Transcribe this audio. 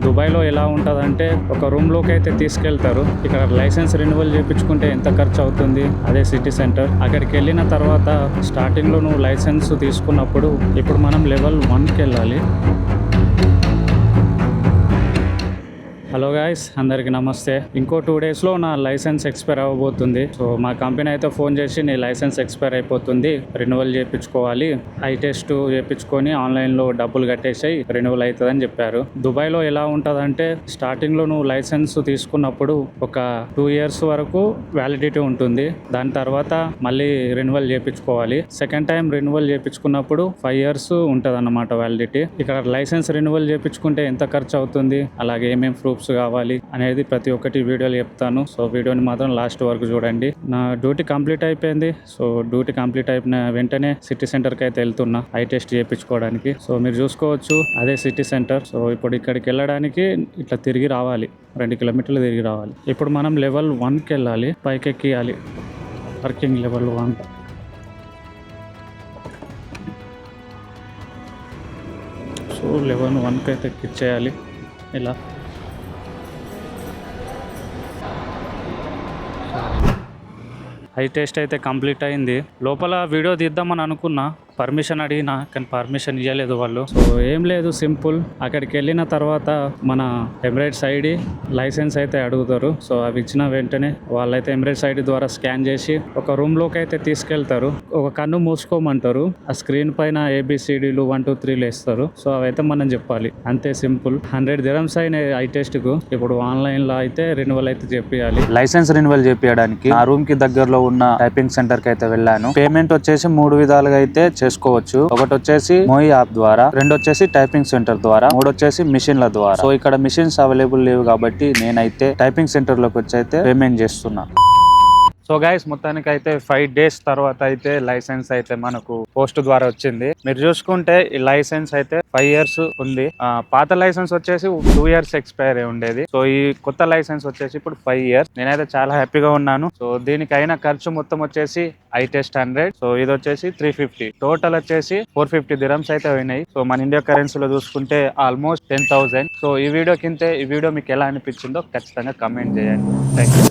దుబాయ్లో ఎలా ఉంటుందంటే ఒక రూమ్లోకి అయితే తీసుకెళ్తారు. ఇక్కడ లైసెన్స్ రెన్యువల్ చేయించుకుంటే ఎంత ఖర్చు అవుతుంది, అదే సిటీ సెంటర్. అక్కడికి వెళ్ళిన తర్వాత స్టార్టింగ్లో నువ్వు లైసెన్స్ తీసుకున్నప్పుడు ఇప్పుడు మనం లెవెల్ 1కి వెళ్ళాలి. హలో గాయ్స్, అందరికీ నమస్తే. ఇంకో 2 డేస్లో నా లైసెన్స్ ఎక్స్పైర్ అవ్వబోతుంది. సో మా కంపెనీ అయితే ఫోన్ చేసి నీ లైసెన్స్ ఎక్స్పైర్ అయిపోతుంది, రెన్యువల్ చేయించుకోవాలి, ఐ టెస్ట్ చేయించుకొని ఆన్లైన్లో డబ్బులు కట్టేసి రెన్యువల్ అవుతుందని చెప్పారు. దుబాయ్లో ఎలా ఉంటుందంటే స్టార్టింగ్లో నువ్వు లైసెన్స్ తీసుకున్నప్పుడు ఒక 2 ఇయర్స్ వరకు వ్యాలిడిటీ ఉంటుంది. దాని తర్వాత మళ్ళీ రెన్యువల్ చేయించుకోవాలి. సెకండ్ టైం రెన్యువల్ చేయించుకున్నప్పుడు 5 ఇయర్స్ ఉంటుంది అన్నమాట వ్యాలిడిటీ. ఇక్కడ లైసెన్స్ రెన్యువల్ చేయించుకుంటే ఎంత ఖర్చు అవుతుంది, అలాగే ఏమేమి ప్రూఫ్స్ కావాలి అనేది ప్రతి ఒక్కటి వీడియోలో చెప్తాను. సో వీడియోని మాత్రం లాస్ట్ వరకు చూడండి. నా డ్యూటీ కంప్లీట్ అయిపోయింది. సో డ్యూటీ కంప్లీట్ అయిపోయిన వెంటనే సిటీ సెంటర్కి అయితే వెళ్తున్నా ఐ టెస్ట్ చేయించుకోవడానికి. సో మీరు చూసుకోవచ్చు, అదే సిటీ సెంటర్. సో ఇప్పుడు ఇక్కడికి వెళ్ళడానికి ఇట్లా తిరిగి రావాలి, 2 కిలోమీటర్లు తిరిగి రావాలి. ఇప్పుడు మనం లెవెల్ 1కి వెళ్ళాలి, పైకి ఎక్కియాలి. Parking level 1. సో లెవెల్ 1కి అయితే ఎక్కిచ్చేయాలి. ఇలా ఐ టెస్ట్ అయితే కంప్లీట్ అయింది. లోపల వీడియో తీద్దామని అనుకున్నా, పర్మిషన్ అడిగినా కానీ పర్మిషన్ ఇవ్వలేదు వాళ్ళు. సో ఏం లేదు, సింపుల్. అక్కడికి వెళ్ళిన తర్వాత మన ఎమిరేట్స్ ఐడి, లైసెన్స్ అయితే అడుగుతారు. సో అవి ఇచ్చిన వెంటనే వాళ్ళైతే ఎమిరేట్స్ ఐడి ద్వారా స్కాన్ చేసి ఒక రూమ్లోకి అయితే తీసుకెళ్తారు. ఒక కన్ను మూసుకోమంటారు. ఆ స్క్రీన్ పైన ABCDలు 1 2 3 వేస్తారు. సో అవైతే మనం చెప్పాలి, అంతే సింపుల్. 100 dirhams అయినాయి ఐ టెస్ట్కు. ఇప్పుడు ఆన్లైన్లో అయితే రెన్యువల్ అయితే చేపియాలి. లైసెన్స్ రెన్యువల్ చేపించడానికి ఆ రూమ్ కి దగ్గరలో ఉన్న టైపింగ్ సెంటర్ కి అయితే వెళ్ళాను. పేమెంట్ వచ్చేసి 3 విధాలుగా అయితే చేసుకోవచ్చు. ఒకటి వచ్చేసి మోయి యాప్ ద్వారా, 2 వచ్చేసి టైపింగ్ సెంటర్ ద్వారా, 3 వచ్చేసి మిషన్ల ద్వారా. సో ఇక్కడ మిషన్స్ అవైలబుల్ లేవు కాబట్టి నేనైతే టైపింగ్ సెంటర్ లోకి వచ్చి అయితే పేమెంట్ చేస్తున్నా. సో గైస్, మొత్తానికి అయితే 5 days తర్వాత అయితే లైసెన్స్ అయితే మనకు పోస్ట్ ద్వారా వచ్చింది. మీరు చూసుకుంటే ఈ లైసెన్స్ అయితే 5 years ఉంది. పాత లైసెన్స్ వచ్చేసి 2 years ఎక్స్పైర్ అయి ఉండేది. సో ఈ కొత్త లైసెన్స్ వచ్చేసి ఇప్పుడు 5 years. నేనైతే చాలా హ్యాపీగా ఉన్నాను. సో దీనికి అయిన ఖర్చు మొత్తం వచ్చేసి ఐ టెస్ట్ 100. సో ఇది వచ్చేసి 350. టోటల్ వచ్చేసి 450 dirhams అయితే అయినాయి. సో మన ఇండియా కరెన్సీలో చూసుకుంటే ఆల్మోస్ట్ 10,000. సో ఈ వీడియో మీకు ఎలా అనిపించిందో ఖచ్చితంగా కమెంట్ చేయండి. Thank you.